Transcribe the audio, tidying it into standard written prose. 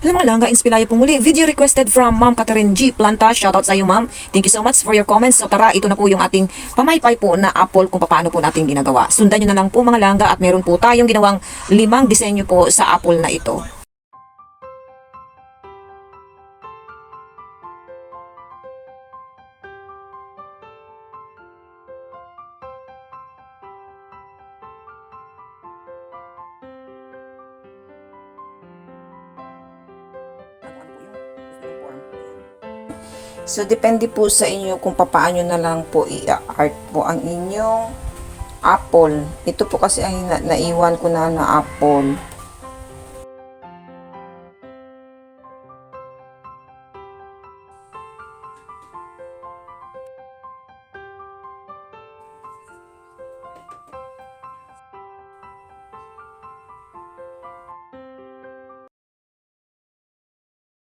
Hello mga langga, inspiraya po muli. Video requested from Ma'am Catherine G. Planta. Shoutout sa iyo, Ma'am. Thank you so much for your comments. So tara, ito na po yung ating pamaypay po na apple kung paano po natin ginagawa. Sundan nyo na lang po mga langga at meron po tayong ginawang 5 disenyo po sa apple na ito. So, depende po sa inyo kung papaano na lang po i-art po ang inyong apple. Ito po kasi ang naiwan ko na apple.